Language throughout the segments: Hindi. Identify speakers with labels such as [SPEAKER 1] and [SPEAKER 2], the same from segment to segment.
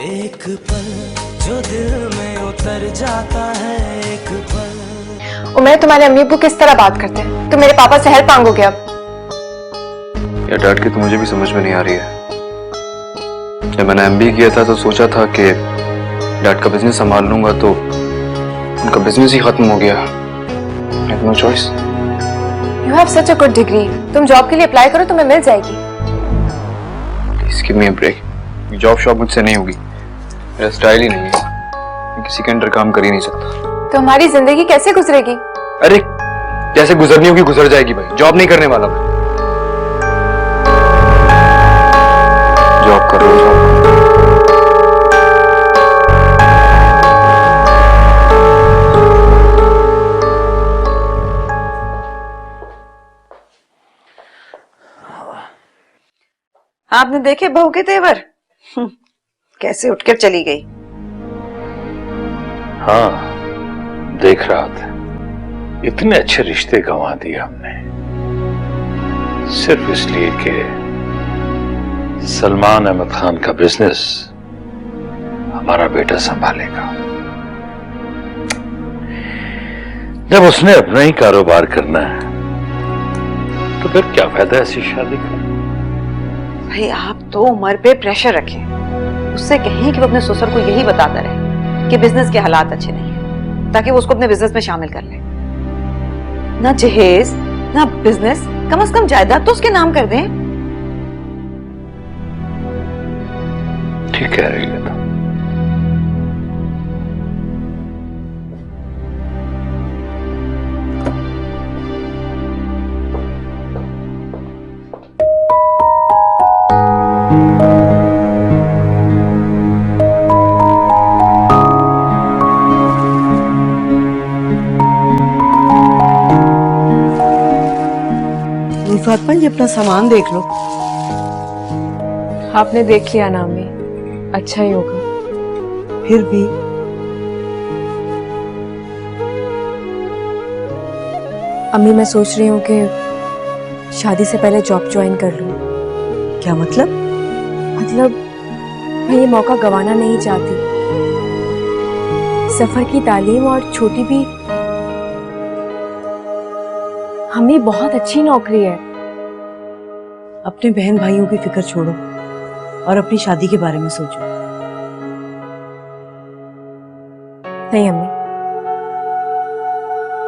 [SPEAKER 1] एक पल जो दिल में उतर जाता है, एक पल।
[SPEAKER 2] उमर, तुम्हारे अम्मी अब्बू किस तरह बात करते हैं? तुम मेरे पापा से हेल्प मांगोगे अब?
[SPEAKER 3] यार डैड की तो मुझे भी समझ में नहीं आ रही है। जब मैंने एमबीए किया था तो सोचा था कि डैड का बिजनेस संभाल लूंगा, तो उनका बिजनेस ही खत्म हो गया। I have no choice.
[SPEAKER 2] You have such a good degree. तुम जॉब के लिए अप्लाई करो, तुम्हें मिल जाएगी।
[SPEAKER 3] Please give me a break. ये जॉब शॉप मुझसे नहीं होगी, मेरा स्टाइल ही नहीं है। मैं किसी के अंडर काम कर ही नहीं सकता।
[SPEAKER 2] तो हमारी जिंदगी कैसे गुजरेगी?
[SPEAKER 3] अरे जैसे गुजरनी होगी गुजर जाएगी भाई, जॉब नहीं करने वाला मैं। जॉब कर लो, जॉब।
[SPEAKER 4] आपने देखे बहू के तेवर? कैसे उठकर चली गई।
[SPEAKER 5] हाँ, देख रहा था। इतने अच्छे रिश्ते गंवा दिए हमने सिर्फ इसलिए कि सलमान अहमद खान का बिजनेस हमारा बेटा संभालेगा। जब उसने अपना ही कारोबार करना है तो फिर क्या फायदा ऐसी शादी का।
[SPEAKER 4] भाई आप तो उमर पे प्रेशर रखें, उससे कहें कि वो अपने ससुर को यही बताता रहे कि बिजनेस के हालात अच्छे नहीं है, ताकि वो उसको अपने बिजनेस में शामिल कर ले। ना जहेज ना बिजनेस, कम से कम जायदाद तो उसके नाम कर दें।
[SPEAKER 5] ठीक कह रही है तो।
[SPEAKER 4] फातिमा जी अपना सामान देख लो।
[SPEAKER 2] आपने देख लिया ना अम्मी, अच्छा ही होगा।
[SPEAKER 4] फिर भी
[SPEAKER 2] अम्मी मैं सोच रही हूँ कि शादी से पहले जॉब ज्वाइन कर लूँ।
[SPEAKER 4] क्या मतलब?
[SPEAKER 2] मतलब मैं ये मौका गंवाना नहीं चाहती। सफर की तालीम और छोटी भी अम्मी बहुत अच्छी नौकरी है।
[SPEAKER 4] अपने बहन भाइयों की फिक्र छोड़ो और अपनी शादी के बारे में सोचो।
[SPEAKER 2] नहीं अम्मी,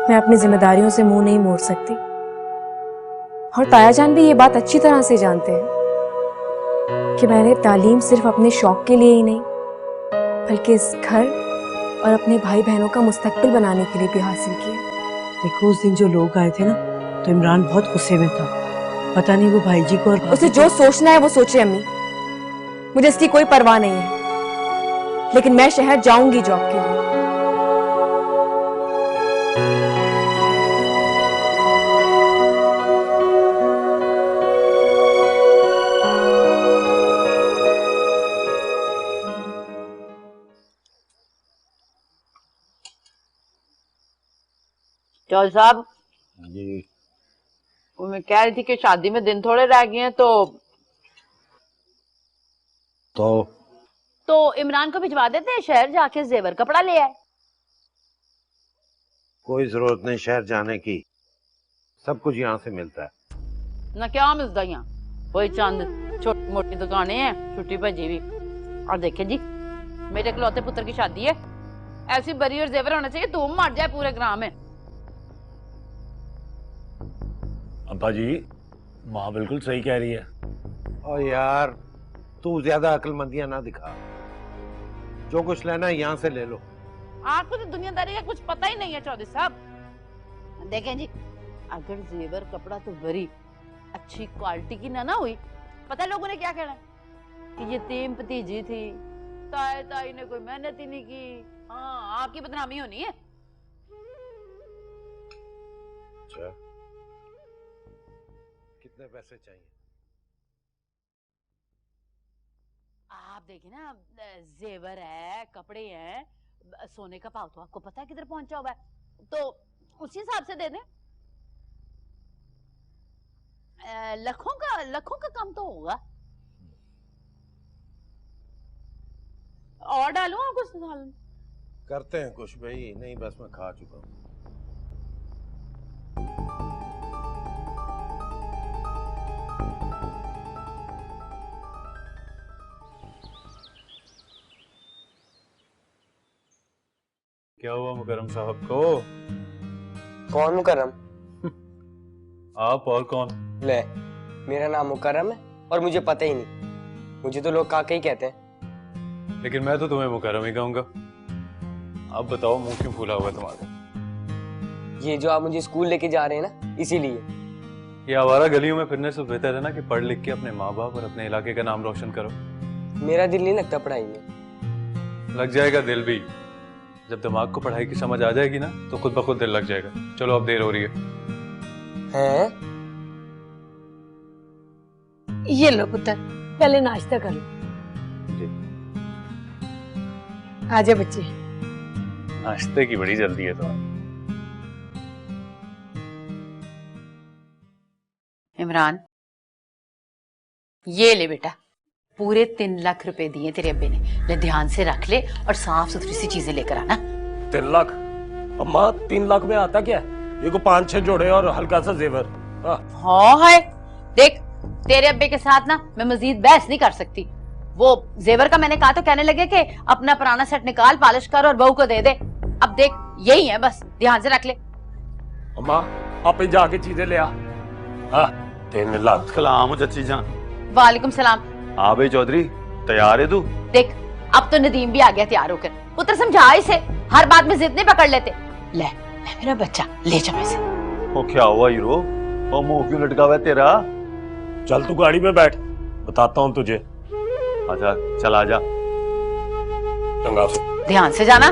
[SPEAKER 2] मैं अपनी जिम्मेदारियों से मुंह नहीं मोड़ सकती, और तायाजान भी ये बात अच्छी तरह से जानते हैं कि मैंने तालीम सिर्फ अपने शौक के लिए ही नहीं, बल्कि इस घर और अपने भाई बहनों का मुस्तकबिल बनाने के लिए भी हासिल की है।
[SPEAKER 4] देखो उस दिन जो लोग आए थे ना, तो इमरान बहुत गुस्से में था। पता नहीं वो भाई जी को और
[SPEAKER 2] उसे जो सोचना है वो सोचे अम्मी, मुझे इसकी कोई परवाह नहीं है। लेकिन मैं शहर जाऊंगी जॉब के लिए।
[SPEAKER 6] चौधरी साहब
[SPEAKER 5] जी।
[SPEAKER 6] मैं कह रही थी कि शादी में दिन थोड़े रह गए हैं, तो इमरान को भिजवा देते हैं शहर, जाके जेवर कपड़ा ले आए।
[SPEAKER 7] कोई जरूरत नहीं शहर जाने की, सब कुछ यहाँ से मिलता है।
[SPEAKER 6] ना क्या मिलता यहाँ, वही चंद छोटी मोटी दुकानें हैं, छुट्टी भजी हुई। और देखे जी, मेरे इकलौते पुत्र की शादी है, ऐसी बरी और जेवर होना चाहिए धूम मर जाए पूरे ग्राम में।
[SPEAKER 8] अब्बा जी, माँ बिल्कुल सही कह रही है।
[SPEAKER 7] और यार तू ज्यादा अक्लमंदियां ना दिखा, जो कुछ लेना है यहाँ से ले लो।
[SPEAKER 6] आपको तो दुनियादारी का कुछ पता ही नहीं है चौधरी साहब। देखें जी, अगर जेवर कपड़ा तो बड़ी अच्छी क्वालिटी की ना हुई, पता है लोगों ने क्या कहना कि ये तीन भतीजी थी, ताए ताई ने कोई मेहनत ही नहीं की। हाँ, आपकी बदनामी होनी है।
[SPEAKER 7] अच्छा, कितने पैसे चाहिए?
[SPEAKER 6] आप देखिए ना, जेवर है, कपड़े हैं, सोने का भाव तो आपको पता है किधर पहुंचा हुआ है, तो उसी हिसाब से दे दें। लाखों का कम तो होगा। और डालूं और कुछ डालूं?
[SPEAKER 7] करते हैं कुछ भाई, नहीं बस मैं खा चुका हूँ।
[SPEAKER 8] क्या हुआ मुकरम साहब को?
[SPEAKER 9] कौन मुकरम?
[SPEAKER 8] आप और कौन?
[SPEAKER 9] ले, मेरा नाम मुकरम है और मुझे पता ही नहीं। मुझे तो लोग काका ही कहते हैं।
[SPEAKER 8] लेकिन मैं तो तुम्हें मुकरम ही कहूंगा। आप बताओ, मुंह क्यों फूला हुआ तुम्हारा?
[SPEAKER 9] ये जो आप मुझे स्कूल लेके जा रहे हैं ना, इसीलिए।
[SPEAKER 8] ये आवारा गलियों में फिरने से बेहतर है ना कि पढ़ लिख के अपने माँ बाप और अपने इलाके का नाम रोशन करो।
[SPEAKER 9] मेरा दिल नहीं लगता पढ़ाई में।
[SPEAKER 8] लग जाएगा दिल भी। जब दिमाग को पढ़ाई की समझ आ जाएगी ना तो खुद ब खुद दिल लग जाएगा। चलो अब देर हो रही है।
[SPEAKER 9] हैं?
[SPEAKER 10] ये लो पुत्र, पहले नाश्ता कर लो। आजा बच्चे।
[SPEAKER 8] नाश्ते की बड़ी जल्दी है तुम्हें।
[SPEAKER 6] इमरान, ये ले बेटा, पूरे 3 लाख रुपए दिए तेरे अब्बे ने। ले ध्यान से रख ले और साफ सुथरी सी चीजें लेकर आना।
[SPEAKER 7] 3 लाख? अम्मा 3 लाख में आता क्या? ये को 5-6 जोड़े और हल्का सा जेवर।
[SPEAKER 6] हाँ है, देख तेरे अब्बे के साथ ना मैं मजीद बहस नहीं कर सकती। वो जेवर का मैंने कहा तो कहने लगे कि अपना पुराना सेट निकाल, पॉलिश कर और बहू को दे दे। अब देख यही है, बस ध्यान से रख ले।
[SPEAKER 7] अम्मा आप ही जाके चीजें ले आ। 3 लाख।
[SPEAKER 11] सलाम चाची जान।
[SPEAKER 6] वालेकुम सलाम।
[SPEAKER 11] हाँ भाई चौधरी, तैयार है तू?
[SPEAKER 6] देख अब तो नदीम भी आ गया तैयार होकर। पुत्र समझा इसे, हर बात में जिद नहीं पकड़ लेते। ले मेरा बच्चा, ले जा इसे।
[SPEAKER 11] वो क्या हुआ हीरो? वो मुंह क्यों लटका हुआ है तेरा?
[SPEAKER 7] चल तू गाड़ी में बैठ, बताता हूँ तुझे।
[SPEAKER 11] आजा, चल आजा।
[SPEAKER 7] चंगा से
[SPEAKER 6] ध्यान से जाना।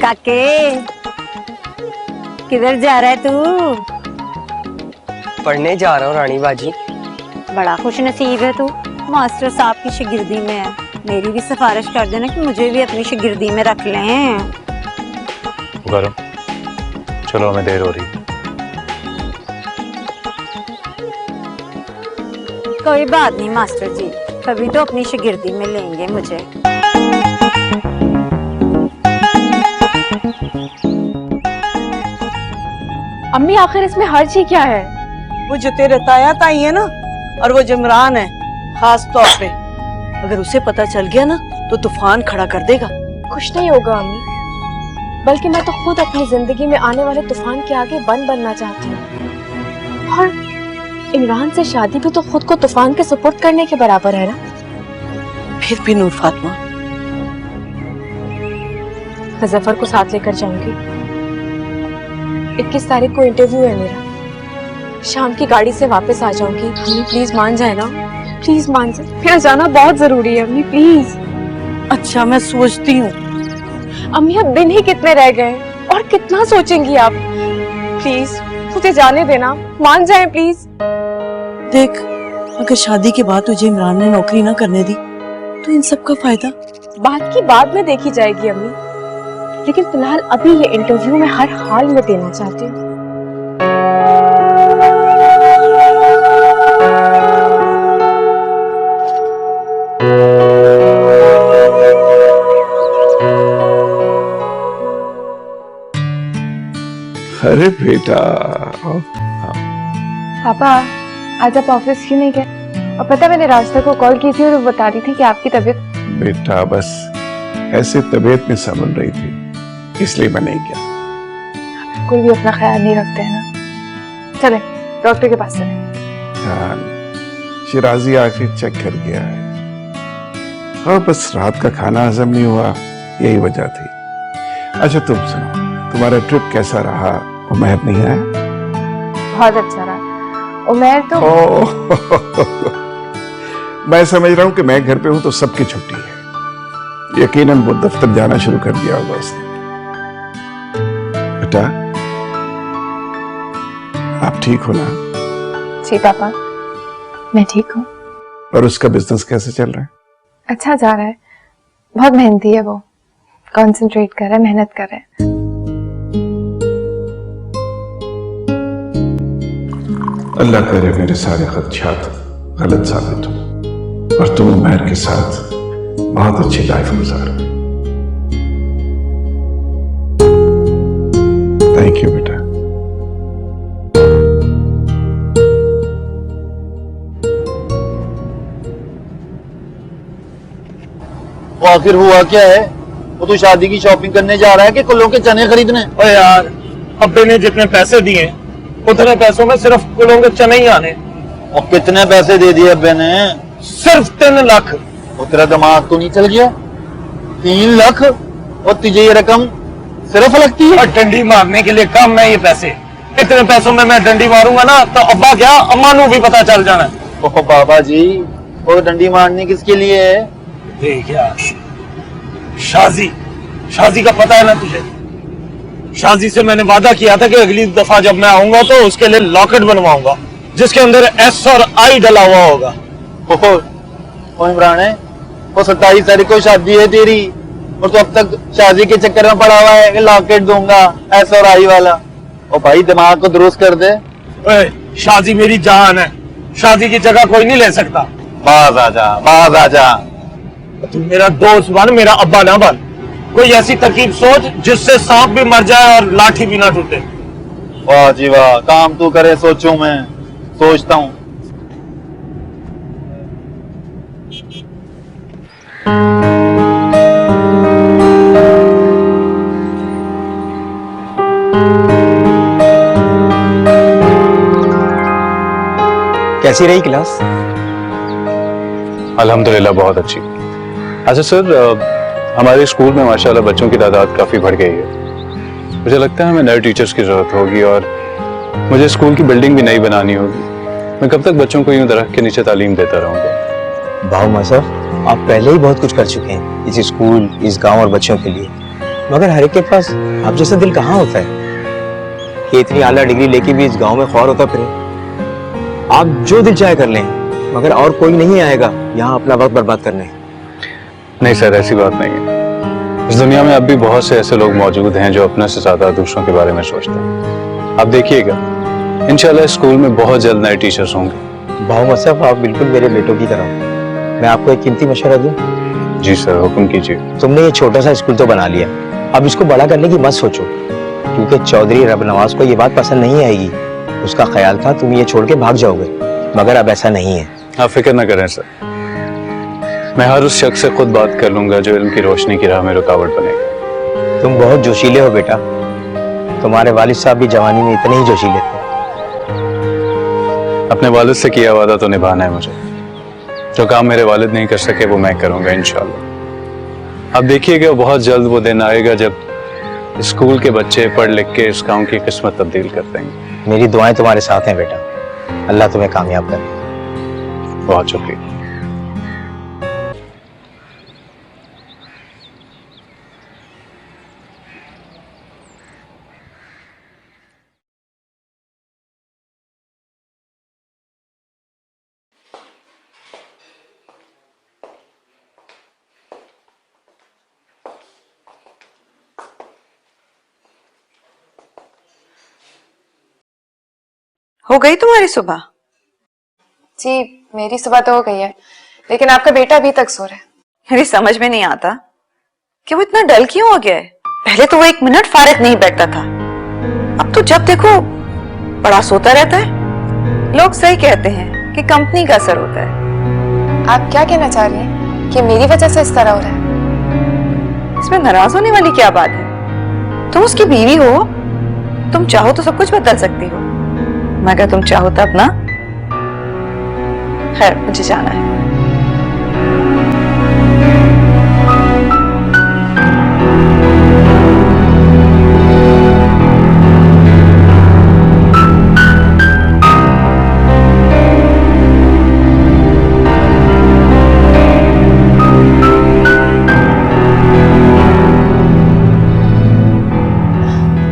[SPEAKER 10] काके, किधर जा रहा है तू?
[SPEAKER 9] पढ़ने जा रहा हूँ रानी बाजी।
[SPEAKER 10] बड़ा खुश नसीब है तू, मास्टर साहब की शागिर्दी में है। मेरी भी सिफारिश कर देना कि मुझे भी अपनी शागिर्दी में रख लें।
[SPEAKER 8] मुकरम, चलो हमें देर हो रही है।
[SPEAKER 10] कोई बात नहीं मास्टर जी, कभी तो अपनी शागिर्दी में लेंगे मुझे।
[SPEAKER 2] अम्मी आखिर इसमें हर्ज ही क्या है?
[SPEAKER 12] वो जो तेरे ताया ताई है ना, और वो जमरान है खास तौर पे, अगर उसे पता चल गया ना तो तूफान खड़ा कर देगा।
[SPEAKER 2] कुछ नहीं होगा अम्मी, बल्कि मैं तो खुद अपनी जिंदगी में आने वाले तूफान के आगे बंद बनना चाहती हूँ। और इमरान से शादी भी तो खुद को तूफान के सुपुर्द करने के बराबर है ना।
[SPEAKER 12] फिर भी नूर फातिमा,
[SPEAKER 2] मैं जफर को साथ लेकर जाऊंगी। 21 तारीख को इंटरव्यू है मेरा। शाम की गाड़ी से वापस आ जाऊंगी। अम्मी प्लीज मान जाए ना, प्लीज मान जाए। मेरा जाना बहुत जरूरी है अम्मी, प्लीज।
[SPEAKER 12] अच्छा मैं सोचती हूँ।
[SPEAKER 2] अम्मी अब दिन ही कितने रह गए और कितना सोचेंगी आप? प्लीज मुझे जाने देना, मान जाए प्लीज।
[SPEAKER 12] देख, अगर शादी के बाद तुझे इमरान ने नौकरी ना करने दी तो इन सब का फायदा?
[SPEAKER 2] बात की बाद में देखी जाएगी अम्मी, लेकिन फिलहाल अभी ये इंटरव्यू मैं हर हाल में देना चाहती हूँ।
[SPEAKER 13] अरे बेटा।
[SPEAKER 2] पापा आज आप ऑफिस क्यों नहीं गए? और पता मैंने रास्ता को कॉल की थी और वो बता रही थी कि आपकी तबीयत।
[SPEAKER 13] बेटा बस ऐसे तबीयत में संभल रही थी, इसलिए मैं नहीं गया।
[SPEAKER 2] बिल्कुल भी अपना ख्याल नहीं रखते हैं ना। चले डॉक्टर के पास चले।
[SPEAKER 13] शिराजी आखिर चेक कर गया है और बस रात का खाना हजम नहीं हुआ, यही वजह थी। अच्छा तुम सुनो, तुम्हारा ट्रिप कैसा रहा? उमैर नहीं आया?
[SPEAKER 2] बहुत अच्छा रहा। उमैर तो
[SPEAKER 13] मैं समझ रहा हूँ कि मैं घर पे हूँ तो सबकी छुट्टी है। यकीनन वो दफ्तर जाना शुरू कर दिया होगा उसने। बेटा आप ठीक हो ना?
[SPEAKER 2] जी पापा, मैं ठीक हूँ।
[SPEAKER 13] और उसका बिजनेस कैसे चल रहा है?
[SPEAKER 2] अच्छा जा रहा है, बहुत मेहनती है वो, कंसंट्रेट कर रहा है, मेहनत कर रहा है।
[SPEAKER 13] अल्लाह करे मेरे सारे खदशात गलत साबित हो और तुम उमैर के साथ बहुत अच्छी लाइफ गुजारो। थैंक यू बेटा।
[SPEAKER 11] वो आखिर हुआ क्या है? वो तो शादी की शॉपिंग करने जा रहा है कि कुल्लों के चने खरीदने?
[SPEAKER 14] ओए यार, अब्बे ने जितने पैसे दिए उतने पैसों में सिर्फ कुल्लों के चने ही आने।
[SPEAKER 11] और कितने पैसे दे दिए अब्बे ने?
[SPEAKER 14] सिर्फ 3 लाख।
[SPEAKER 11] और तेरा दिमाग तो नहीं चल गया? 3 लाख और तुझे ये रकम सिर्फ लगती है?
[SPEAKER 14] और डंडी मारने के लिए कम है ये पैसे। इतने पैसों में मैं डंडी मारूंगा ना तो अब्बा क्या अम्मा नू भी पता चल जाना।
[SPEAKER 11] ओह बाबा जी, वो डंडी मारने किसके लिए है?
[SPEAKER 14] देख यार, शाजी का पता है ना तुझे? शाजी से मैंने वादा किया था कि अगली दफा जब मैं आऊंगा तो उसके लिए लॉकेट बनवाऊंगा जिसके अंदर S और I डला हुआ होगा।
[SPEAKER 11] ओह इमरान है, वो 27 तारीख को शादी है तेरी और तो अब तक शादी के चक्कर में पड़ा हुआ है कि लॉकेट दूंगा S और I वाला। ओ भाई दिमाग को दुरुस्त कर दे।
[SPEAKER 14] शादी मेरी जान है, शादी की जगह कोई नहीं ले सकता।
[SPEAKER 11] बाज आजा।
[SPEAKER 14] तू मेरा दोस्त बन, मेरा अब्बा ना बन। कोई ऐसी तरकीब सोच जिससे सांप भी मर जाए और लाठी भी ना टूटे।
[SPEAKER 11] वाह जी वाह, काम तू करे सोचूं मैं सोचता हूँ।
[SPEAKER 9] कैसी रही क्लास?
[SPEAKER 8] अल्हम्दुलिल्लाह बहुत अच्छी। अच्छा सर, हमारे स्कूल में माशाल्लाह बच्चों की तादाद काफ़ी बढ़ गई है। मुझे लगता है हमें नए टीचर्स की ज़रूरत होगी और मुझे स्कूल की बिल्डिंग भी नई बनानी होगी। मैं कब तक बच्चों को यूं दरख्त के नीचे तालीम देता रहूँगा?
[SPEAKER 9] भाऊ मसफ, आप पहले ही बहुत कुछ कर चुके हैं इस स्कूल, इस गांव और बच्चों के लिए, मगर हर एक के पास आप जैसा दिल कहाँ होता है कि इतनी आला डिग्री लेके भी इस गांव में ख्वार होता फिरे। आप जो दिल चाहे कर लें, मगर और कोई नहीं आएगा यहाँ अपना वक्त बर्बाद करने।
[SPEAKER 8] नहीं सर, ऐसी बात नहीं है। इस दुनिया में अब भी बहुत से ऐसे लोग मौजूद हैं जो अपने से ज्यादा दूसरों के बारे में सोचते हैं। आप देखिएगा, इंशाल्लाह स्कूल में बहुत जल्द नए टीचर्स होंगे।
[SPEAKER 9] भाऊ मसफ, आप बिल्कुल मेरे बेटों की तरह। मैं आपको एक कीमती मशवरा दूं?
[SPEAKER 8] जी सर, हुक्म कीजिए।
[SPEAKER 9] तुमने ये छोटा सा स्कूल तो बना लिया, अब इसको बड़ा करने की मत सोचो, क्योंकि चौधरी रब नवाज को ये बात पसंद नहीं आएगी। उसका ख्याल था तुम ये छोड़ के भाग जाओगे, मगर अब ऐसा नहीं है।
[SPEAKER 8] आप फिक्र न करें सर, मैं हर उस शख्स से खुद बात कर लूंगा जो इल्म की रोशनी की राह में रुकावट बनेगा।
[SPEAKER 9] तुम बहुत जोशीले हो बेटा, तुम्हारे वालिद साहब भी जवानी में इतने ही जोशीले थे।
[SPEAKER 8] अपने वालिद से किया वादा तो निभाना है मुझे। जो काम मेरे वालिद नहीं कर सके वो मैं करूंगा इंशाल्लाह। अब देखिएगा, बहुत जल्द वो दिन आएगा जब स्कूल के बच्चे पढ़ लिख के इस गांव की किस्मत तब्दील कर देंगे।
[SPEAKER 9] मेरी दुआएं तुम्हारे साथ हैं बेटा, अल्लाह तुम्हें कामयाब करे।
[SPEAKER 8] बहुत शुक्रिया।
[SPEAKER 4] हो गई तुम्हारी सुबह?
[SPEAKER 2] जी मेरी सुबह तो हो गई है, लेकिन आपका बेटा अभी तक सो रहा है।
[SPEAKER 4] मेरी समझ में नहीं आता कि वो इतना डल क्यों हो गया है। पहले तो वो 1 मिनट फारिग नहीं बैठता था, अब तो जब देखो बड़ा सोता रहता है। लोग सही कहते हैं कि कंपनी का असर होता है।
[SPEAKER 2] आप क्या कहना चाह रही हैं कि मेरी वजह से इस तरह हो रहा है?
[SPEAKER 4] इसमें नाराज होने वाली क्या बात है? तुम उसकी बीवी हो, तुम चाहो तो सब कुछ बदल सकती हो, मगर तुम चाहो तब ना। खैर, मुझे जाना है।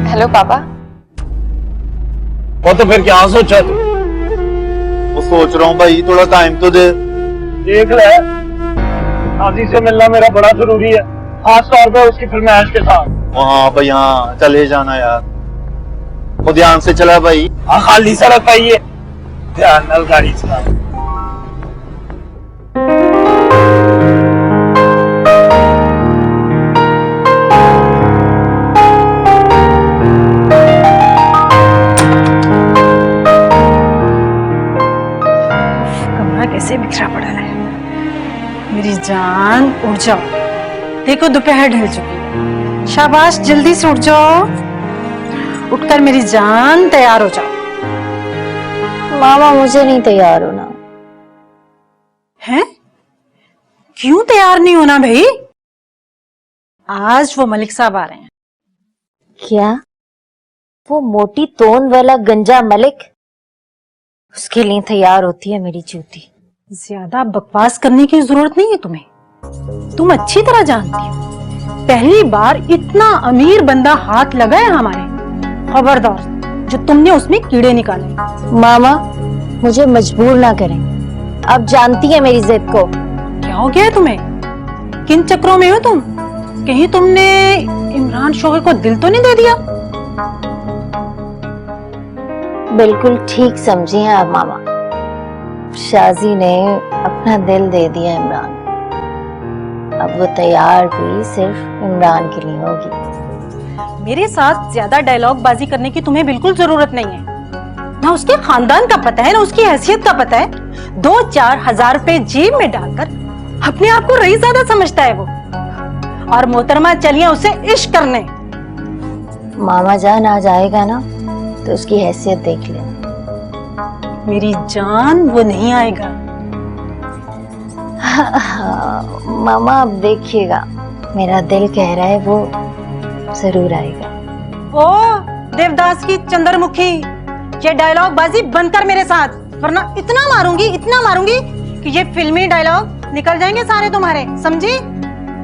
[SPEAKER 2] हेलो पापा।
[SPEAKER 14] वो तो फिर क्या सोचा तू?
[SPEAKER 11] वो सोच रहा हूँ भाई, थोड़ा टाइम तो दे।
[SPEAKER 14] देख ले, शादी से मिलना मेरा बड़ा जरूरी है। खास तौर पे उसकी फरमाइश के साथ।
[SPEAKER 11] वहाँ भाई हाँ चले जाना यार, वो ध्यान से चला भाई।
[SPEAKER 14] हाँ खाली सड़क पाई है, ध्यान नाल गाड़ी चला।
[SPEAKER 12] कैसे बिखरा पड़ा है। मेरी जान उठ जाओ, देखो दोपहर ढल चुकी। शाबाश, जल्दी से उठ जाओ। उठकर मेरी जान तैयार हो जाओ।
[SPEAKER 10] मामा मुझे नहीं तैयार होना
[SPEAKER 12] है। क्यों तैयार नहीं होना भाई? आज वो मलिक साहब आ रहे हैं।
[SPEAKER 10] क्या वो मोटी तोन वाला गंजा मलिक? उसके लिए तैयार होती है मेरी जूती।
[SPEAKER 12] ज्यादा बकवास करने की जरूरत नहीं है तुम्हें। तुम अच्छी तरह जानती हो पहली बार इतना अमीर बंदा हाथ लगा है हमारे। खबरदार जो तुमने उसमें कीड़े निकाले।
[SPEAKER 10] मामा मुझे मजबूर ना करें, अब जानती है मेरी जिद को।
[SPEAKER 12] क्या हो गया है तुम्हें? किन चक्रों में हो तुम? कहीं तुमने इमरान शोखे को दिल तो नहीं दे दिया?
[SPEAKER 10] बिल्कुल ठीक समझी हैं आप मामा। शाजी ने अपना दिल दे दिया इमरान। अब वो तैयार भी सिर्फ इमरान के लिए होगी।
[SPEAKER 12] मेरे साथ ज्यादा डायलॉग बाजी करने की तुम्हें बिल्कुल जरूरत नहीं है। ना उसके खानदान का पता है, ना उसकी हैसियत का पता है। 2-4 हजार रुपए जेब में डालकर अपने आप को रईसज़ादा समझता है वो। और मोहतरमा चलिए उसे इश्क करने।
[SPEAKER 10] मामा जान आ जाएगा ना तो उसकी हैसियत देख ले।
[SPEAKER 12] मेरी जान वो नहीं आएगा।
[SPEAKER 10] मामा अब देखिएगा, मेरा दिल कह रहा है वो जरूर आएगा।
[SPEAKER 12] ओ देवदास की चंद्रमुखी, ये डायलॉग बाजी बंद कर मेरे साथ, वरना इतना मारूंगी कि ये फिल्मी डायलॉग निकल जाएंगे सारे तुम्हारे, समझी?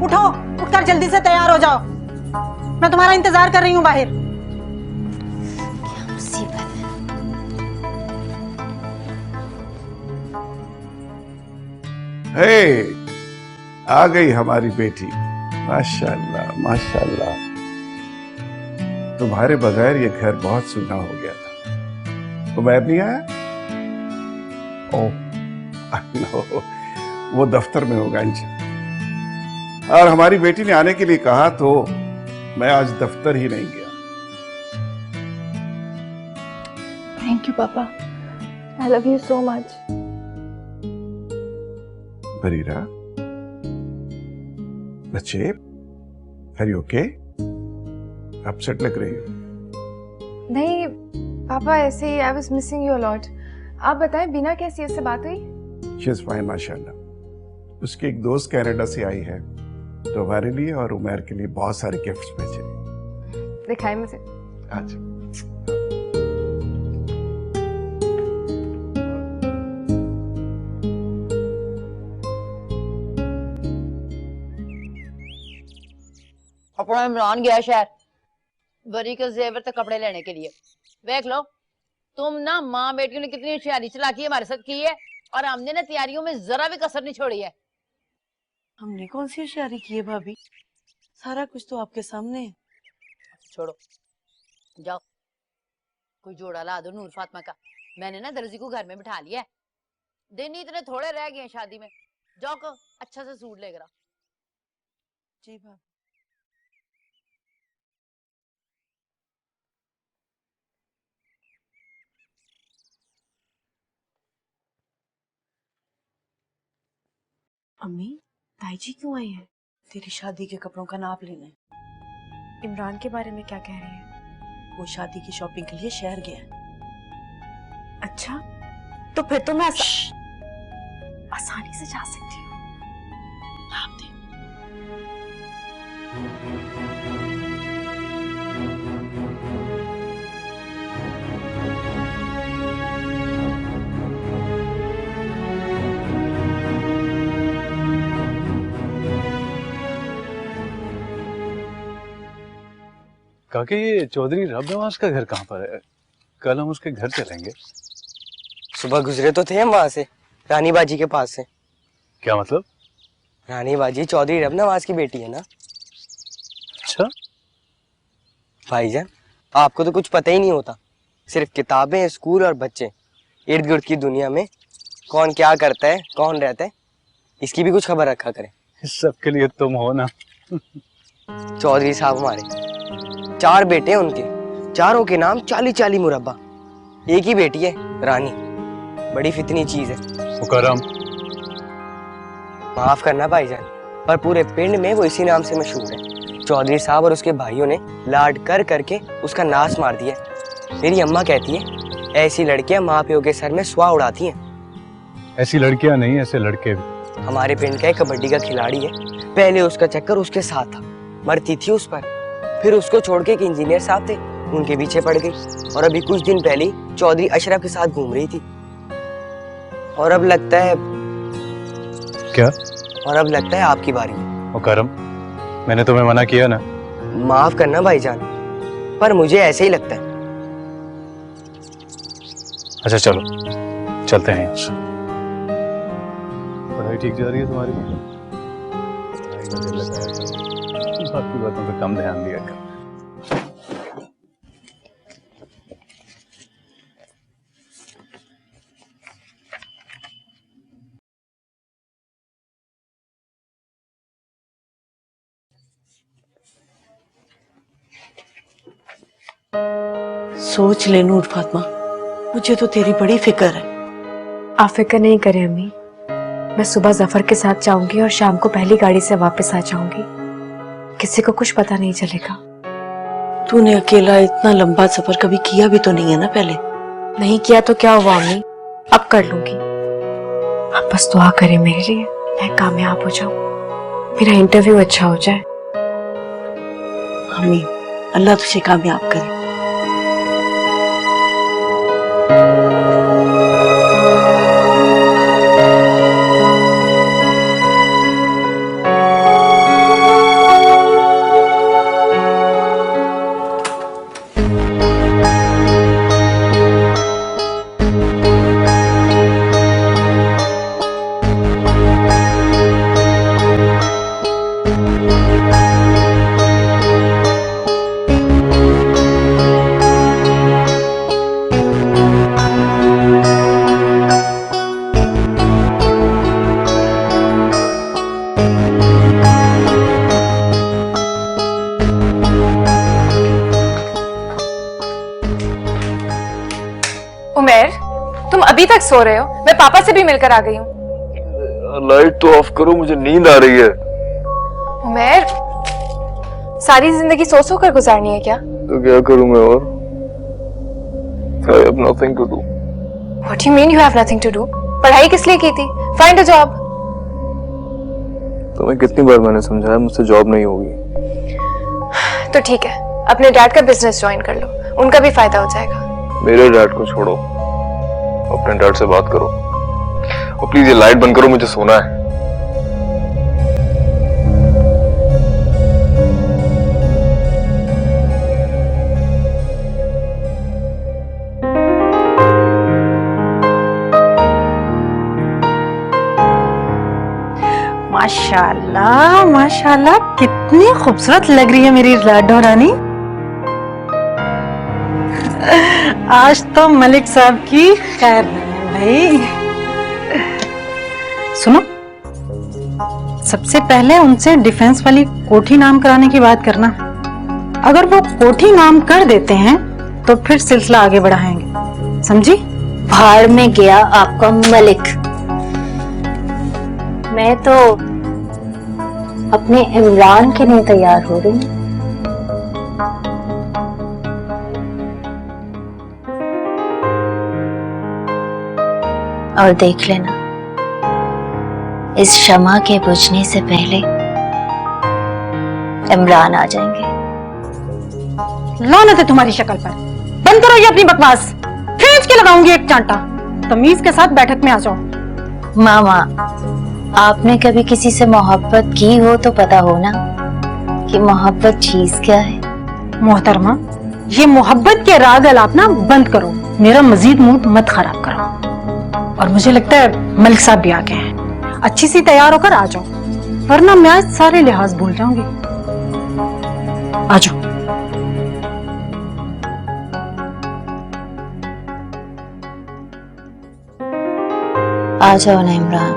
[SPEAKER 12] उठो, उठकर जल्दी से तैयार हो जाओ। मैं तुम्हारा इंतजार कर रही हूँ बाहर।
[SPEAKER 10] क्या मुसीबत है।
[SPEAKER 13] हे, आ गई हमारी बेटी। माशाल्लाह माशाल्लाह। तुम्हारे बगैर ये घर बहुत सूना हो गया था। उमैर नहीं आया? ओह नो, वो दफ्तर में होगा इंशाल्लाह। और हमारी बेटी ने आने के लिए कहा तो मैं आज दफ्तर ही नहीं गया।
[SPEAKER 2] थैंक यू पापा, I love you so much.
[SPEAKER 13] Bareera, बच्चे, आर यू ओके? अपसेट लग रही हो।
[SPEAKER 2] नहीं पापा, ऐसे ही I was missing you a lot. आप बताएं, बिना कैसी उससे बात हुई?
[SPEAKER 13] शी इज फाइन माशाल्लाह। उसकी एक दोस्त कनाडा से आई है तो हमारे लिए और उमर के लिए बहुत सारे गिफ्ट्स भेजे।
[SPEAKER 2] दिखाएं मुझे।
[SPEAKER 13] अच्छा।
[SPEAKER 6] अपना इमरान गया शहर बरी के जेवर तक कपड़े लेने के लिए। देख लो तुम ना, माँ बेटियों ने कितनी होशियारी चलाकी हमारे साथ की है, और हमने ना तैयारियों में जरा भी कसर नहीं छोड़ी है।
[SPEAKER 12] हमने कौन सी होशियारी की है भाभी? सारा कुछ तो आपके सामने है।
[SPEAKER 6] छोड़ो, जाओ कोई जोड़ा ला दो नूर फातिमा का। मैंने ना दर्जी को घर में बिठा लिया है, दिन ही इतने थोड़े रह गए हैं शादी में। जाओ को अच्छा से सूट लेकर आओ।
[SPEAKER 12] जी भाभी। अम्मी, ताई जी क्यों आई है? तेरी शादी के कपड़ों का नाप लेने।
[SPEAKER 2] इमरान के बारे में क्या कह रही है?
[SPEAKER 12] वो शादी की शॉपिंग के लिए शहर गया है।
[SPEAKER 2] अच्छा, तो फिर तो मैं आसानी से जा सकती हूँ।
[SPEAKER 12] नाप दे।
[SPEAKER 8] काके, ये चौधरी रब नवाज का घर कहाँ पर है? कल हम उसके घर चलेंगे।
[SPEAKER 9] सुबह गुजरे तो थे हम वहां से, रानी बाजी के पास से।
[SPEAKER 8] क्या मतलब?
[SPEAKER 9] रानी बाजी चौधरी रब नवाज की बेटी है ना। भाईजान, आपको तो कुछ पता ही नहीं होता। सिर्फ किताबें, स्कूल और बच्चे। इर्द गिर्द की दुनिया में कौन क्या करता है, कौन रहता है, इसकी भी कुछ खबर रखा करें।
[SPEAKER 8] सबके लिए तुम हो ना।
[SPEAKER 9] चौधरी साहब हमारे 4 बेटे हैं उनके, चारों के नाम 40-40 मुरब्बा। एक ही बेटी है रानी, बड़ी फितनी चीज है।
[SPEAKER 8] मुकर्रम,
[SPEAKER 9] माफ करना भाईजान, पर पूरे पिंड में वो इसी नाम से मशहूर है। चौधरी साहब और उसके भाइयों ने लाड कर करके उसका नाश मार दिया। मेरी अम्मा कहती है ऐसी लड़कियां माँ प्यो के सर में स्वाह उड़ाती हैं।
[SPEAKER 8] ऐसी लड़कियां नहीं, ऐसे लड़के भी।
[SPEAKER 9] हमारे पिंड का एक कबड्डी का खिलाड़ी है, पहले उसका चक्कर उसके साथ था, मरती थी उस पर, फिर उसको छोड़ के एक इंजीनियर साहब थे, उनके पीछे पड़ गई, और अभी कुछ दिन पहले चौधरी अशरफ के साथ घूम रही थी। और अब लगता है
[SPEAKER 8] क्या?
[SPEAKER 9] और अब लगता है आपकी बारी।
[SPEAKER 8] मुकर्रम, मैंने तुम्हें मना किया ना।
[SPEAKER 9] माफ करना भाईजान, पर मुझे ऐसे ही लगता है।
[SPEAKER 8] अच्छा चलो चलते हैं। पढ़ाई ठीक जा रही है तुम्हारी? पढ़ाई में दिल लगाया करो, बाकी बातों पे कम ध्यान दिया करो।
[SPEAKER 6] सोच ले नूर फातिमा, मुझे तो तेरी बड़ी फिक्र है।
[SPEAKER 2] आप फिक्र नहीं करें अम्मी, मैं सुबह जफर के साथ जाऊंगी और शाम को पहली गाड़ी से वापस आ जाऊंगी। किसी को कुछ पता नहीं चलेगा।
[SPEAKER 6] तूने अकेला इतना लंबा सफर कभी किया भी तो नहीं है ना पहले?
[SPEAKER 2] नहीं किया तो क्या हुआ अम्मी, अब कर लूंगी। आप बस दुआ करें मेरे लिए, मैं कामयाब हो जाऊं, मेरा इंटरव्यू अच्छा हो जाए।
[SPEAKER 6] आमीन, अल्लाह तुझे कामयाब करे।
[SPEAKER 2] उमेर, तुम अभी तक सो रहे हो? मैं पापा से भी मिलकर आ गई हूँ।
[SPEAKER 3] लाइट तो ऑफ करो, मुझे नींद आ रही है।
[SPEAKER 2] उमेर, सारी जिंदगी सो सो कर गुजारनी है क्या?
[SPEAKER 3] तो क्या करूं मैं और? I have nothing to do.
[SPEAKER 2] What do you mean you have nothing to do? पढ़ाई किस लिए की थी? Find a job.
[SPEAKER 3] तुम्हें कितनी बार मैंने समझाया मुझसे जॉब नहीं होगी।
[SPEAKER 2] तो ठीक है, अपने डैड का बिजनेस ज्वाइन कर लो, उनका भी फायदा हो जाएगा।
[SPEAKER 3] मेरे डैड को छोड़ो, अपने डैड से बात करो। और प्लीज ये लाइट बंद करो, मुझे सोना है।
[SPEAKER 12] माशाल्लाह माशाल्लाह, कितनी खूबसूरत लग रही है मेरी लाडो रानी। आज तो मलिक साहब की खैर है भाई। सुनो, सबसे पहले उनसे डिफेंस वाली कोठी नाम कराने की बात करना। अगर वो कोठी नाम कर देते हैं तो फिर सिलसिला आगे बढ़ाएंगे, समझी?
[SPEAKER 10] भाड़ में गया आपका मलिक। मैं तो अपने इमरान के लिए तैयार हो रही हूँ। और देख लेना, इस शमा के बुझने से पहले इमरान आ जाएंगे।
[SPEAKER 12] लानत है तुम्हारी शक्ल पर। बंद करो ये अपनी बकवास, खींच के लगाऊंगी एक चांटा। तमीज के साथ बैठक में आ जाओ।
[SPEAKER 10] मामा, आपने कभी किसी से मोहब्बत की हो तो पता हो ना कि मोहब्बत चीज क्या है।
[SPEAKER 12] मोहतरमा, ये मोहब्बत के राग अलाप ना बंद करो, मेरा मजीद मूड मत खराब करो। और मुझे लगता है मलिक साहब भी आ गए हैं। अच्छी सी तैयार होकर आ जाओ, वरना मैं आज सारे लिहाज भूल जाऊंगी। आ जाओ।
[SPEAKER 10] आ जाओ ना इमरान,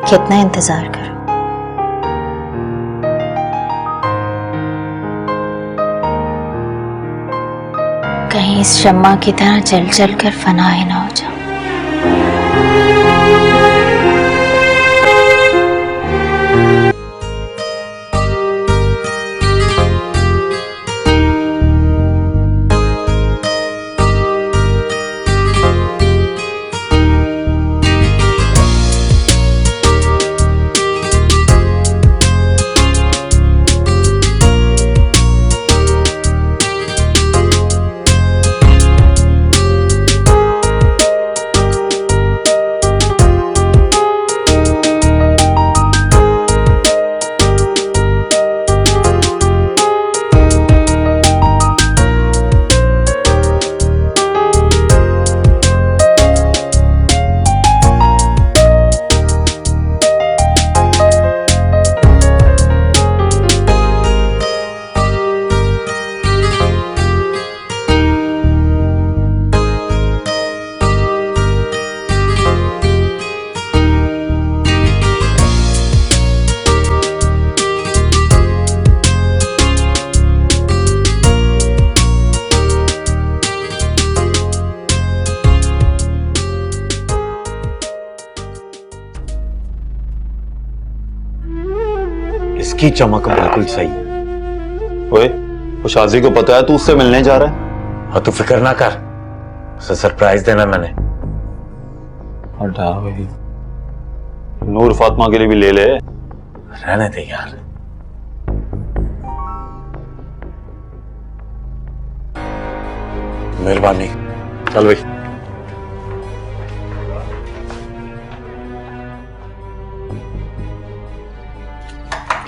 [SPEAKER 10] कितना इंतजार करो। कहीं इस शम्मा की तरह जल जल कर फना ही ना हो जाओ।
[SPEAKER 14] इसकी चमक बिल्कुल सही है।
[SPEAKER 15] ओए, वो शाजी को पता है तू उससे मिलने जा रहा है?
[SPEAKER 14] हाँ, तू फिक्र ना कर, उसे सरप्राइज देना मैंने।
[SPEAKER 15] हटा भाई, नूर फातिमा के लिए भी ले ले।
[SPEAKER 14] रहने दे यार। मेहरबानी।
[SPEAKER 15] चल भाई।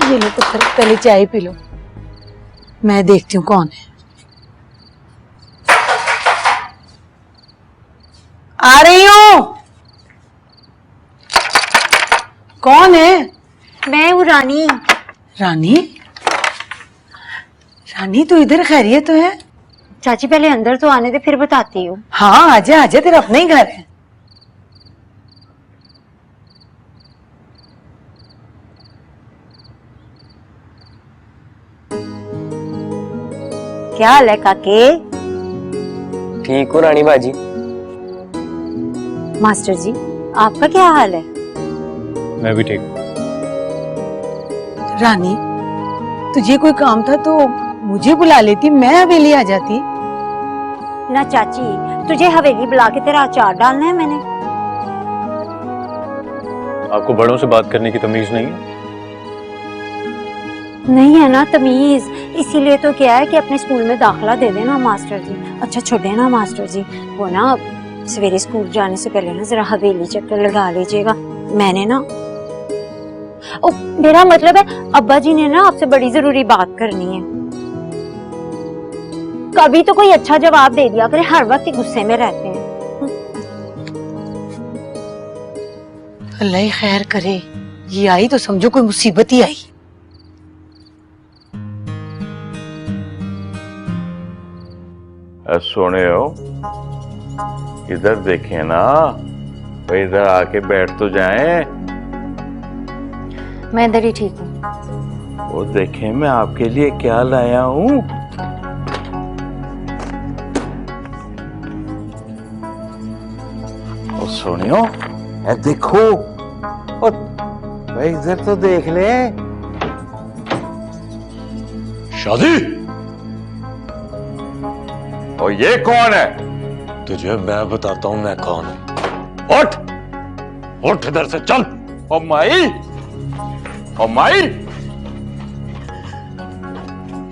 [SPEAKER 12] ये लो पुत्र, पहले चाय पी लो, मैं देखती हूँ कौन है। आ रही हूँ। कौन है?
[SPEAKER 10] मैं हूँ रानी।
[SPEAKER 12] रानी? रानी तो इधर खैरियत तो है?
[SPEAKER 10] चाची पहले अंदर तो आने दे, फिर बताती हूँ।
[SPEAKER 12] हाँ आजा आजा, तेरा अपना ही घर है।
[SPEAKER 10] क्या हाल है काके?
[SPEAKER 9] ठीक हो रानी बाजी?
[SPEAKER 10] मास्टर जी, आपका क्या हाल है?
[SPEAKER 8] मैं भी ठीक।
[SPEAKER 12] रानी, तुझे कोई काम था तो मुझे बुला लेती, मैं हवेली आ जाती।
[SPEAKER 10] ना चाची, तुझे हवेली बुला के तेरा अचार डालना है मैंने।
[SPEAKER 8] आपको बड़ों से बात करने की तमीज नहीं है?
[SPEAKER 10] नहीं है ना तमीज, इसीलिए तो क्या है कि अपने स्कूल में दाखिला दे देना मास्टर जी। अच्छा छोड़े ना मास्टर जी, वो ना सवेरे स्कूल जाने से पहले ना जरा हवेली चक्कर लगा लीजिएगा। मैंने ना मेरा मतलब है अब्बा जी ने ना आपसे बड़ी जरूरी बात करनी है। कभी तो कोई अच्छा जवाब दे दिया करे, हर वक्त गुस्से में रहते हैं।
[SPEAKER 12] अल्लाह ही खैर करे, ये आई तो समझो कोई मुसीबत ही आई।
[SPEAKER 5] सोने हो, इधर देखें ना, भाई इधर आके बैठ तो जाएं।
[SPEAKER 10] मैं इधर ही ठीक हूँ।
[SPEAKER 5] वो देखें मैं आपके लिए क्या लाया हूँ। ओ सोनियो, ए देखो, भाई इधर तो देख ले।
[SPEAKER 14] शादी?
[SPEAKER 5] और ये कौन है?
[SPEAKER 14] तुझे मैं बताता हूं मैं कौन हूं। उठ, उठ इधर से चल।
[SPEAKER 5] ओ माई, ओ माई।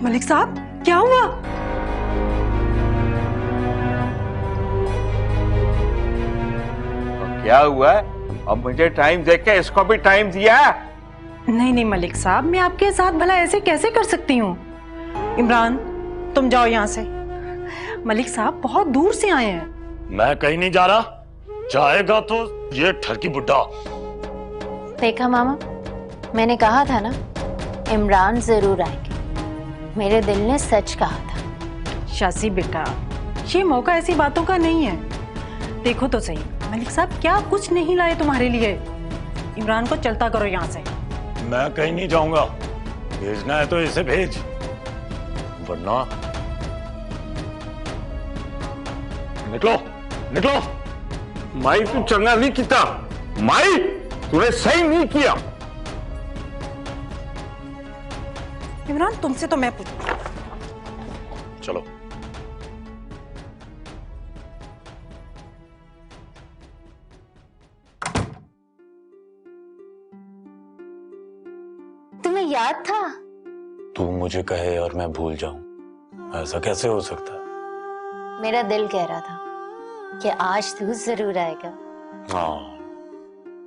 [SPEAKER 12] मलिक साहब, क्या हुआ?
[SPEAKER 5] क्या हुआ है? अब मुझे टाइम देख के इसको भी टाइम दिया?
[SPEAKER 12] नहीं नहीं मलिक साहब, मैं आपके साथ भला ऐसे कैसे कर सकती हूँ। इमरान, तुम जाओ यहाँ से। मलिक साहब बहुत दूर से आए हैं।
[SPEAKER 14] मैं कहीं नहीं जा रहा, जाएगा तो ये ठरकी बुड्ढा।
[SPEAKER 10] देखा मामा, मैंने कहा था ना इमरान जरूर आएंगे, मेरे दिल ने सच कहा था।
[SPEAKER 12] शासी बेटा, ये मौका ऐसी बातों का नहीं है। देखो तो सही, मलिक साहब क्या कुछ नहीं लाए तुम्हारे लिए? इमरान को चलता करो यहाँ से।
[SPEAKER 14] मैं कहीं नहीं जाऊंगा, भेजना है तो इसे भेज, वरना निकलो निकलो।
[SPEAKER 13] माई तू चंगा नहीं किया, माई तूने सही नहीं किया।
[SPEAKER 12] इमरान तुमसे तो मैं पूछ।
[SPEAKER 14] चलो
[SPEAKER 10] तुम्हें याद था?
[SPEAKER 15] तू मुझे कहे और मैं भूल जाऊं, ऐसा कैसे हो सकता है?
[SPEAKER 10] मेरा दिल कह रहा था कि आज तू जरूर आएगा।
[SPEAKER 15] हाँ,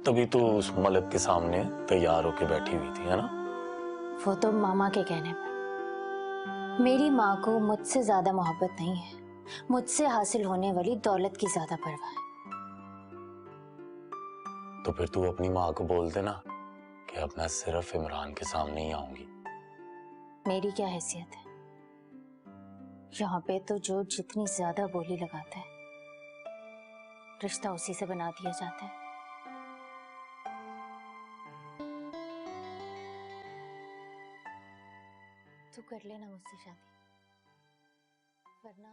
[SPEAKER 15] तभी तो उस मलिक के सामने तैयार होके बैठी हुई थी, है ना?
[SPEAKER 10] वो तो मामा के कहने पर। मेरी माँ को मुझसे ज्यादा मोहब्बत नहीं है, मुझसे हासिल होने वाली दौलत की ज्यादा परवाह है।
[SPEAKER 15] तो फिर तू अपनी माँ को बोल देना कि अब मैं सिर्फ इमरान के सामने ही आऊंगी।
[SPEAKER 10] मेरी क्या हैसियत है? यहाँ पे तो जो जितनी ज्यादा बोली लगाता है, रिश्ता उसी से बना दिया जाता है। तू कर लेना मुझसे शादी, वरना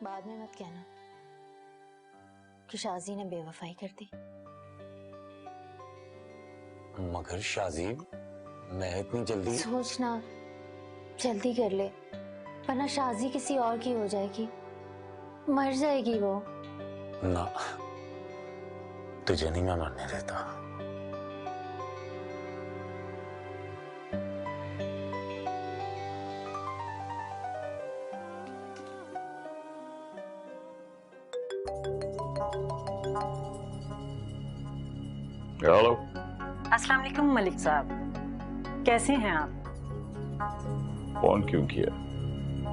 [SPEAKER 10] बाद में मत कहना कि शाजी ने बेवफाई कर दी।
[SPEAKER 15] मगर शाजी, मैं इतनी जल्दी
[SPEAKER 10] सोचना, जल्दी कर ले, वरना शाजी किसी और की हो जाएगी, मर जाएगी वो।
[SPEAKER 15] ना, तुझे नहीं मैं मरने देता।
[SPEAKER 13] हेलो।
[SPEAKER 12] अस्सलाम वालेकुम मलिक साहब, कैसे हैं आप?
[SPEAKER 13] फोन क्यों किया?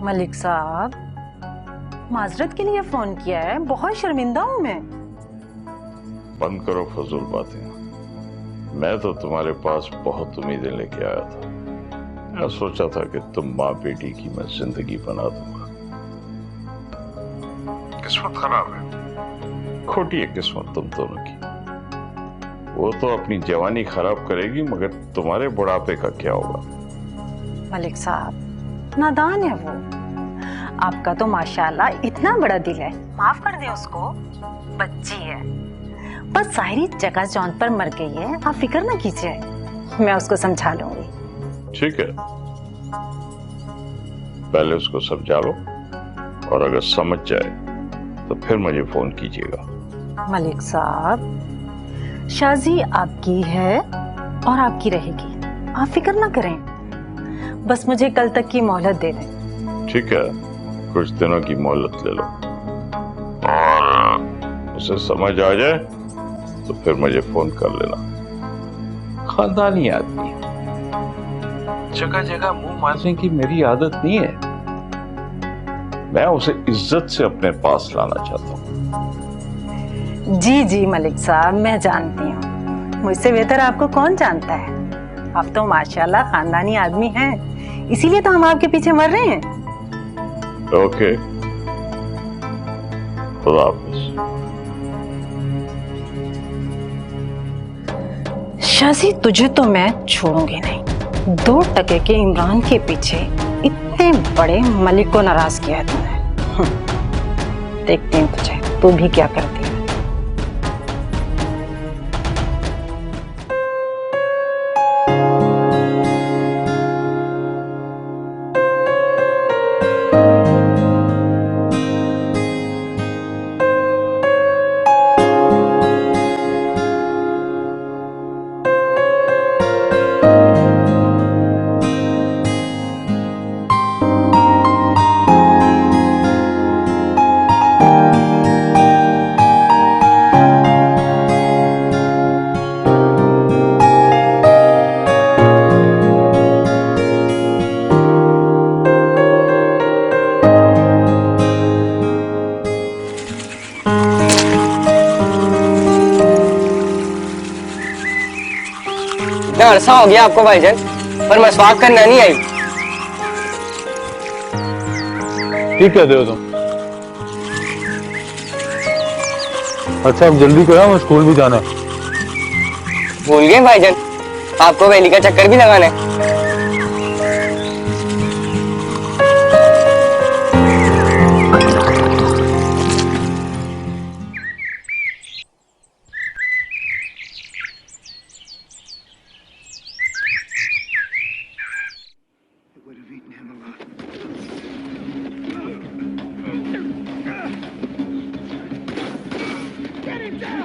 [SPEAKER 12] मलिक साहब, माजरत के लिए फोन किया है, बहुत शर्मिंदा हूं मैं।
[SPEAKER 13] बंद करो फजूल बातें। मैं तो तुम्हारे पास बहुत उम्मीदें लेके आया था। मैं सोचा था कि तुम माँ बेटी की मैं जिंदगी बना दूंगा। किस्मत खराब है, खोटी है किस्मत तुम दोनों की। वो तो अपनी जवानी खराब करेगी, मगर तुम्हारे बुढ़ापे का क्या होगा?
[SPEAKER 12] मलिक साहब नादान है वो। आपका तो माशाल्लाह इतना बड़ा दिल है, माफ कर दे उसको, बच्ची है, बस सारी जगह जौन पर मर गई है, आप फिक्र ना कीजिए, मैं उसको समझा लूंगी।
[SPEAKER 13] ठीक है, पहले उसको समझा लो, और अगर समझ जाए तो फिर मुझे फोन कीजिएगा।
[SPEAKER 12] मलिक साहब, शाजी आपकी है और आपकी रहेगी, आप फिक्र ना करें, बस मुझे कल तक की मोहलत दे दें।
[SPEAKER 13] ठीक है, कुछ दिनों की मोहलत ले लो, और उसे समझ आ जाए तो फिर मुझे फोन कर लेना। खानदानी आदमी, जगह जगह मुंह मारने की मेरी आदत नहीं है। मैं उसे इज्जत से अपने पास लाना चाहता हूँ।
[SPEAKER 12] जी जी मलिक साहब, मैं जानती हूँ, मुझसे बेहतर आपको कौन जानता है। आप तो माशाल्लाह खानदानी आदमी हैं, इसीलिए तो हम आपके पीछे मर रहे हैं।
[SPEAKER 13] ओके, खुदा हाफिज।
[SPEAKER 12] शाजी, तुझे तो मैं छोड़ूंगी नहीं। 2 टके के इमरान के पीछे इतने बड़े मलिक को नाराज किया है तुमने। देखती हूँ तुझे, तू भी क्या करती है।
[SPEAKER 16] इतना अरसा हो गया आपको भाईजान, पर मसवाक करना नहीं आई।
[SPEAKER 8] ठीक कहते हो तुम। अच्छा अब जल्दी करो, मैं स्कूल भी जाना है।
[SPEAKER 16] भूल गए भाईजान, आपको वैली का चक्कर भी लगाना है।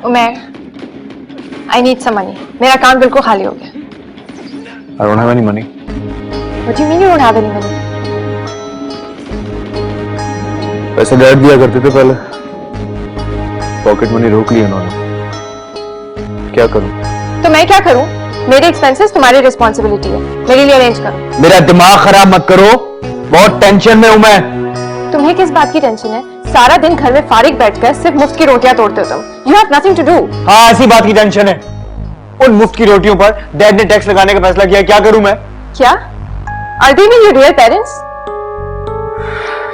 [SPEAKER 2] Umar, I need some money. मेरा अकाउंट बिल्कुल खाली हो गया।
[SPEAKER 3] I don't have any money.
[SPEAKER 2] What do you mean you don't have any money?
[SPEAKER 3] पैसे डैड दिया करते थे पहले, पॉकेट मनी रोक ली उन्होंने। क्या करूं?
[SPEAKER 2] तो मैं क्या करूं? मेरे एक्सपेंसेस तुम्हारी रिस्पॉन्सिबिलिटी है, मेरे लिए अरेंज करो।
[SPEAKER 9] मेरा दिमाग खराब मत करो, बहुत टेंशन में हूं मैं।
[SPEAKER 2] तुम्हें किस बात की टेंशन है? सारा दिन घर में फारिग बैठकर सिर्फ मुफ्त की रोटियां तोड़ते हो तुम। You have nothing to do.
[SPEAKER 9] हाँ, ऐसी बात की टेंशन है। उन मुफ्त की रोटियों पर डैड ने टैक्स लगाने का फैसला किया, क्या करूं मैं?
[SPEAKER 2] क्या? Are they even your real parents?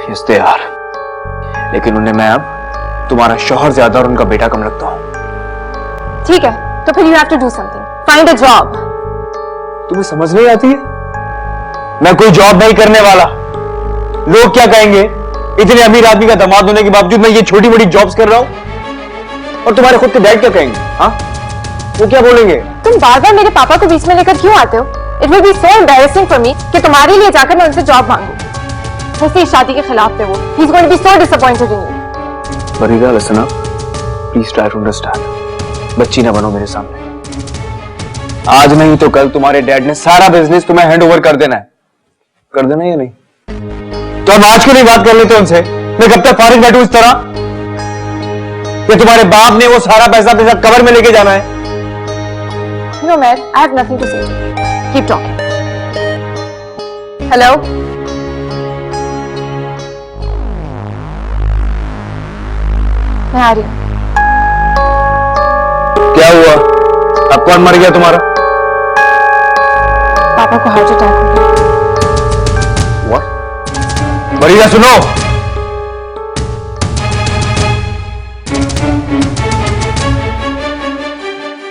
[SPEAKER 3] Yes they are. लेकिन उन्हें मैं अब तुम्हारा शौहर ज्यादा और उनका बेटा कम रखता हूं।
[SPEAKER 2] ठीक है, तो फिर you have to do something. Find a job.
[SPEAKER 9] तुम्हें समझ नहीं आती है? मैं कोई जॉब नहीं करने वाला। लोग क्या कहेंगे? इतने अमीर आदमी का दामाद होने के बावजूद मैं ये छोटी मोटी जॉब्स कर रहा हूं। और तुम्हारे खुद के डैड क्या कहेंगे? हाँ, वो क्या बोलेंगे?
[SPEAKER 2] तुम बार बार मेरे पापा को बीच में लेकर क्यों आते हो? It will be so embarrassing for me कि तुम्हारे लिए जाकर मैं उनसे जॉब मांगू। वैसे इस शादी के खिलाफ थे वो। He's going to be so disappointed in you.
[SPEAKER 3] Farida, listen up. Please try to understand. बच्ची ना बनो मेरे सामने।
[SPEAKER 9] आज नहीं तो कल तुम्हारे डैड ने सारा बिजनेस तुम्हें हैंड ओवर कर देना है।
[SPEAKER 3] कर देना या नहीं?
[SPEAKER 9] तो अब आज क्यों नहीं बात कर लेते उनसे? मैं कब तक फारिग बैठूं इस तरह? या तुम्हारे बाप ने वो सारा पैसा कवर में लेके जाना है?
[SPEAKER 2] No, Matt, I have nothing to say to you. Keep talking. Hello? मैं आ रही हूँ।
[SPEAKER 9] क्या हुआ? अब कौन मर गया तुम्हारा?
[SPEAKER 2] पापा को हार्ट अटैक हो गया।
[SPEAKER 9] फरीदा सुनो,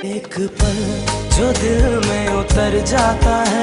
[SPEAKER 1] एक पल जो दिल में उतर जाता है